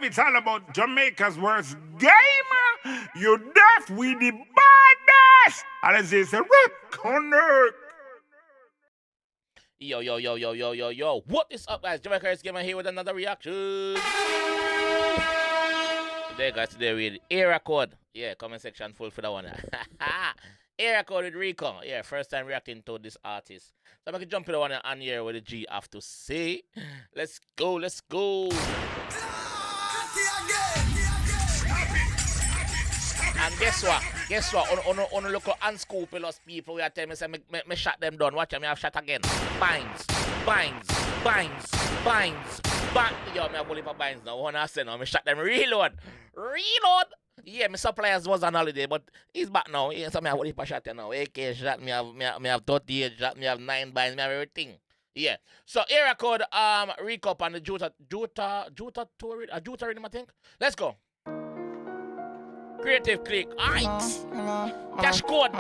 it's all about Jamaica's worst game. You deaf, we the baddest. And as they say, connect. Yo. What is up, guys? JAMAICA'S Gamer here with another reaction. Today with Areakode. Yeah, comment section full for that one. Areakode with Rico. Yeah, first time reacting to this artist. So I'm going to jump in the one and hear what the G have to say. Let's go. And guess what? On look at unscrupulous people, we are telling me shot them down. Watch me have shot again. Binds. Yo, me have only for binds now. One I say now, me shot them reload. Yeah, my suppliers was on holiday, but he's back now. Yeah, so me have only for shot now. AK shot, me have 38 shot, me have 9 binds, me have everything. Yeah. So Areakode, Rico and the Juta rhythm, I think. Let's go. Creative click. Alright. Cash code.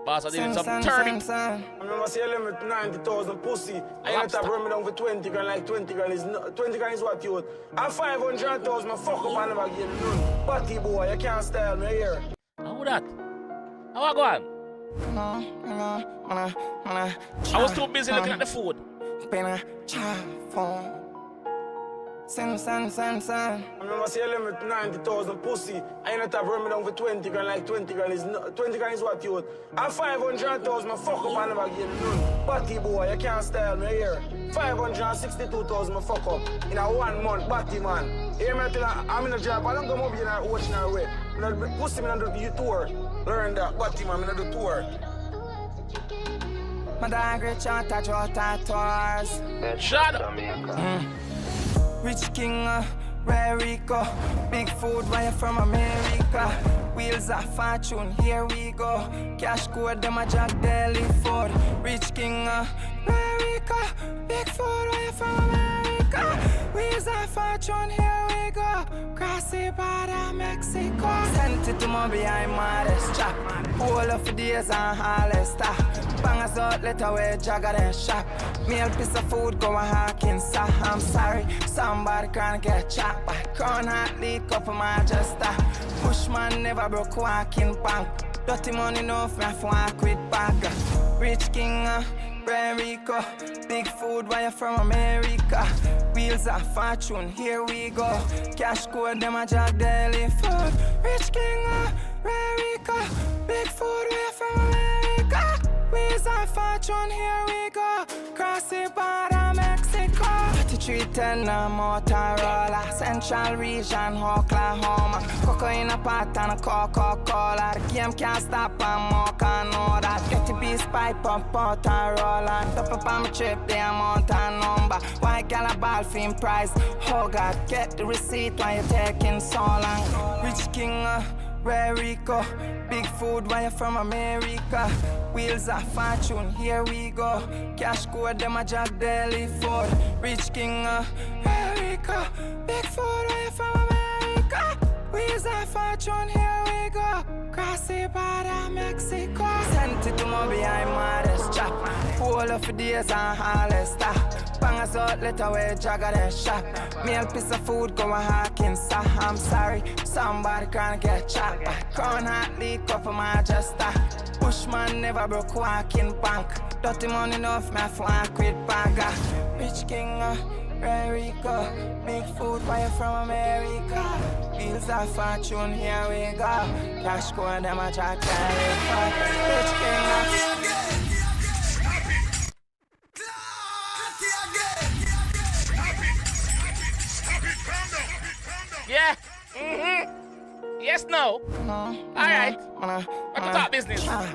Boss, I did some turning. I remember selling with 90,000 pussy. I ended up bringing me down for 20 grand, like 20 grand is 20 grand is what you. And 500,000, fuck up and never get none. Party boy, you can't style me here. How that? How I go on? I was too busy looking at the food. I remember selling with 90,000 pussy. I ended up bringing me down for 20 grand, like 20 grand is 20 grand is what you. And 500,000, fuck up and never get none. Party boy, you can't style me here. 562,000, fuck up in a 1 month. Party man. Hear me till I'm in a job. I don't come up here and watch now way. Pussy me do the tour. Learn that. Party man, I do tour. My dog rich out at Jota tours. Shut up. Rich king, rare Rico. Big food wire from America. Wheels of fortune, here we go. Cash code, them a jack daily food. Rich king, rare Rico. Big food wire from America. Wheels of fortune, here we go. Cross the border, Mexico. Sent it to my behind modest chop. Whole of the days and Hollister. Bangers out, let away, jagger then shop. Meal piece of food, go a hawking, sir. I'm sorry, somebody can't get chopped. Crown hat, lead cup of my jester. Pushman never broke walking bank. Dirty money no for me walk with bag. Rich king, rare Rico. Big food wire from America. Wheels of fortune, here we go. Cash code, them a jack daily food. Rich king, rare Rico. Big food wire from America. Wheels of fortune, here we go. Cross the border, Mexico. 3310 Motorola. Central region, Oklahoma. Cocaine a pot and a Coca-Cola. The game can't stop and more can know that. Get the beast pipe up, Motorola. Top up on my trip, the amount and number. White gal a ball film price. Oh God, get the receipt while you're taking so long. Rich king, rare Rico. Big food wire from America. Wheels of fortune, here we go. Cash code, them a jack daily food. Rich king, rare Rico. Big food wire from America. Wheels of fortune, here we go. Cross the border, Mexico. Sent it to my behind modest chop. Whole of the days and Hollister. Bangers out, let away, jagger then shop. Meal piece of food, go a hawking, sir. I'm sorry, somebody can't get chopped. Crown hat, lead cup of my jester. Pushman never broke walking bank. Dirty money enough, me walk with bagger. Rich king, rare Rico. Big food wire from America. Wheels of fortune, here we go. Cash code, them a jack daily. Rich king, Yeah. Yes, no. Alright. What the top business? I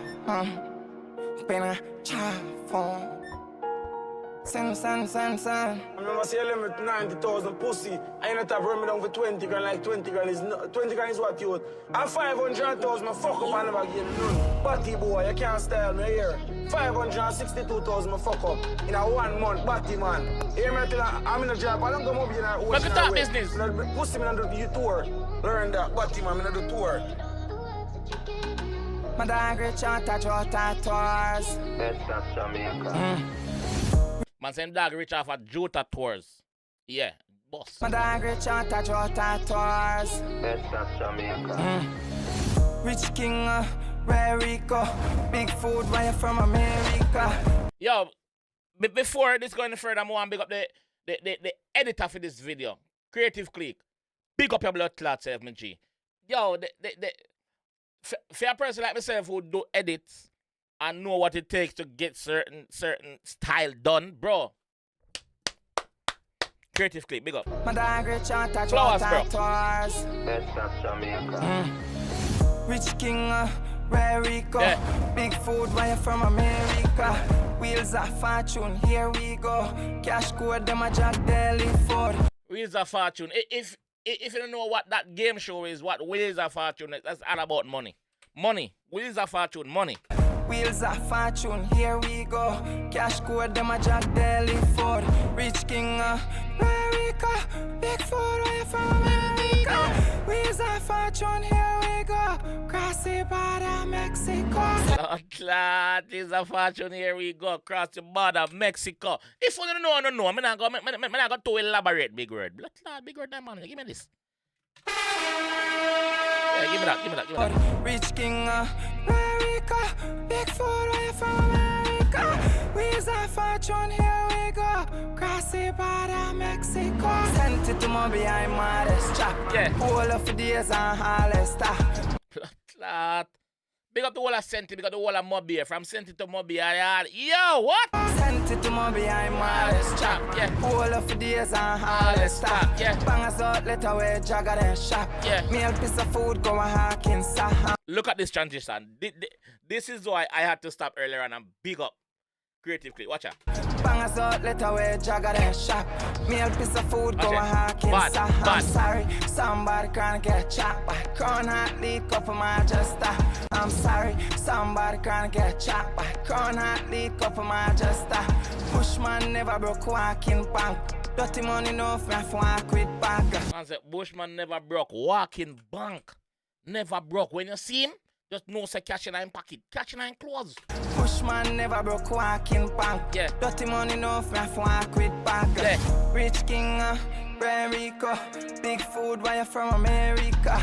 remember selling with 90,000 pussy. I ended up bringing me down for 20 grand, like 20 grand is 20 grand is what you. And 500,000, fuck up and never get none. Party boy, you can't style me here. 562,000, fuck up in a 1 month. Party man. Hear me till I'm in a job. I don't come up here and watch. What's the top business? Pussy me do the tour. Learn that. Party man, me do tour. My dog rich out at Jota tours. That's not Jamaica. Man saying dog rich off at Jota tours. Yeah, boss. My dog rich out at Jota tours. Best of Jamaica. Rich king, Rico. Big food, why you from America? Yo, before this going further, I want to big up the editor for this video. Creative Click. Big up your blood clot self, my G. Yo, for a person like myself who do edits and know what it takes to get certain style done, bro. Creative Click, big up. My dog rich out at Flowers, Jota bro. tours. Best of Jamaica. Rich king, Rico. Yeah. Big food, why you from America? Wheels of fortune, here we go. Cash code, them a jack daily food. Wheels of Fortune. If you don't know what that game show is, what Wheels of Fortune is, that's all about money. Money. Wheels of Fortune, money. Wheels of fortune, here we go. Cash code, them a jack daily food. Rich king, Rico. Big food, where you from America? Wheels of fortune, here we go. Cross the border, Mexico. Lord, Wheels of Fortune, here we go. Across the border, Mexico. If you don't know, I'm not going to elaborate, big word. Blood clot, big word, that man. Give me this. Yeah, give me that. Rich king, Rico. Big food, where you from America? Wheels of fortune, here we go. Cross the border, Mexico. Sent it to my behind modest chop. Yeah. All of the days and Hollister. Blood clot. Big up the whole of Senti, big up the whole of Mobile. From Senti to Mobile, yo, what? Sent it to my behind modest chop. Yeah. All of the days and Hollister. Yeah. Bangers out, let away, jagger then shop. Yeah. Meal piece of food, go a hawking, saha. Look at this transition. This is why I had to stop earlier and I'm big up. Creative Click, watch out. Bangers out, let away, jagger then shop. Meal piece of food, go Okay. a hawking, Bad, saha. bad. I'm sorry, somebody can't get chopped. But crown hot leak up for my adjuster. I'm sorry, somebody can't get chopped. But crown hot leak up for my adjuster. Bushman never broke walking bank. Dirty money no for me walk with bag. Man said Bushman never broke. Walking bank. Never broke. When you see him, just know say cash in him pocket. Cash in him clothes. Bushman never broke walking bank. Yeah. Dirty money no for me walk with bag. Yeah. Rich king, Rico. Big food, why you from America?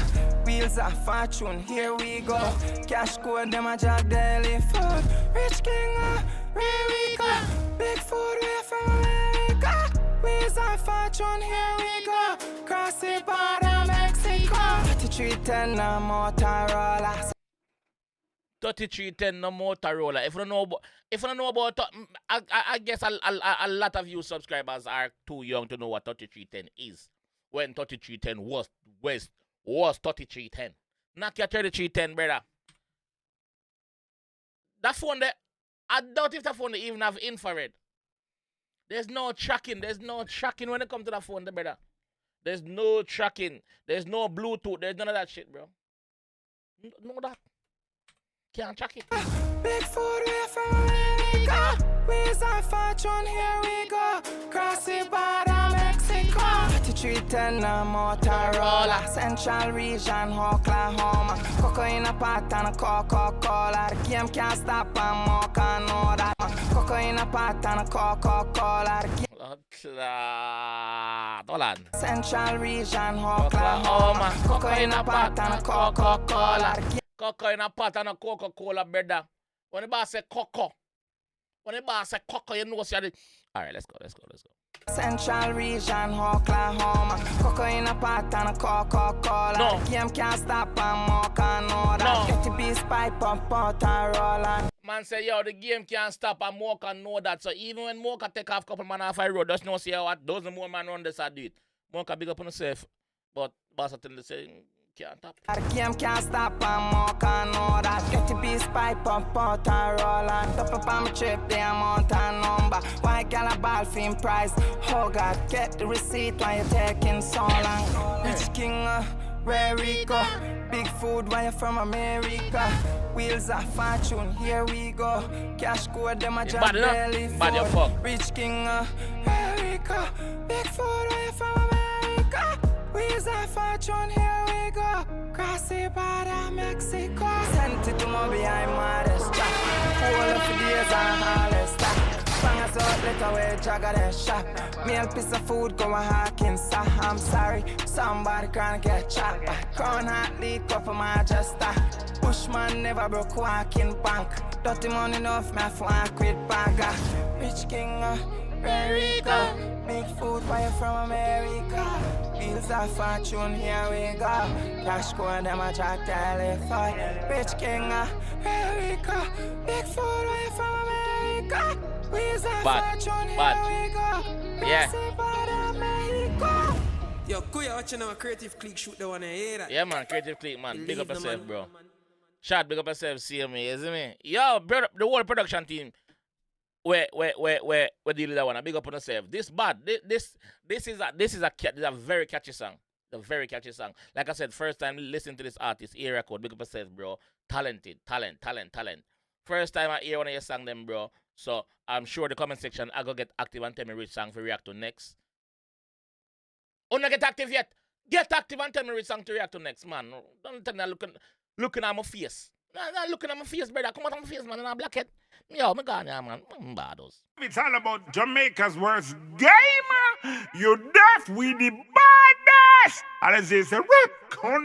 Wheels of fortune, here we go. Cash code, them a jack daily food. Rich king, Rico. Big food, where you from America? Wheels of fortune, here we go. Cross the border, Mexico. 3310 Motorola. 3310 no Motorola. If you don't know about I guess a lot of you subscribers are too young to know what 3310 is. When 3310 was 3310. Knock your 3310, brother. That phone there, I doubt if that phone even have infrared. There's no tracking. There's no tracking when it comes to that phone, there, brother. There's no tracking. There's no Bluetooth. There's none of that shit, bro. Know that. Can't track it. Big food, where from America? Wheels of fortune, here we go. Cross the border, Mexico. 3310 Motorola. Central region, Oklahoma. Cocoa in a pot and a Coca-Cola. The game can't stop and more can know that. Cocoa in a pot and a Coca-Cola. Hold on. Central region, Oklahoma. Cocoa in a pot and a Coca-Cola. Cocoa in a pot and a Coca-Cola, brother. When the boss say cocoa, you know what's the... All right, let's go. Central region, Oklahoma. Cocoa in a pot and a Coca-Cola. No. The game can't stop and more can know that. No. Get the beast pipe up, out and roll on. Man say, yo, the game can't stop and Mocha know that. So even when Mocha take off couple man off the road, just know see what dozen more man run this I do it. Mocha big up on himself. But boss tell the say can't stop. The game can't stop and more can know that. Get the beast pipe up, out and roll on. Top up on my trip, the amount and number. Why gal a ball film price? Oh God, get the receipt while you're taking so long. Rich king, Rico. Big food, why you from America? Wheels of fortune, here we go. Cash code, them a jack daily Bad your food. fuck. Rich king, Rico. Big food, why you from America? Wheels of fortune, here we go. Cross the border, Mexico. Sent it to my behind modest chop. All of the days and Hollister. Bangers out, let away, jagger then shop. Meal piece of food, go a hawking, sir. I'm sorry, somebody gonna get chopped. Crown hat leak up for my adjuster. Bushman never broke walking bank. Dirty money enough, me for a quid bagger. Rich king, Rico. Big food buy from America. Bills of fortune, here we go. Cash go them a jack telephone. Rich king, Rico. Big food buy from America. Bills of fortune, here we go. Yeah. Yo, Kuya watching our creative clique shoot the one and hear that. Yeah, man, creative clique, man. Big up Believe the yourself, man. bro. Shot, big up yourself, see me, you see me? Yo, bro, the whole production team. Where deal with that one? Big up on yourself. This bad. This is a very catchy song. A very catchy song. Like I said, first time listening to this artist, Areakode. Big up yourself, bro. Talented. First time I hear one of your song, them, bro. So I'm sure the comment section I go get active and tell me which song to react to next. Oh, not get active yet. Get active and tell me which song to react to next, man. Don't tell me looking at my face. Nah, looking at my face, brother. Come out of my face, man. And I'm blackhead. Yo, my God, yeah, man. Bados. It's all about Jamaica's worst game. You deaf, we the baddest. And it's a Rico.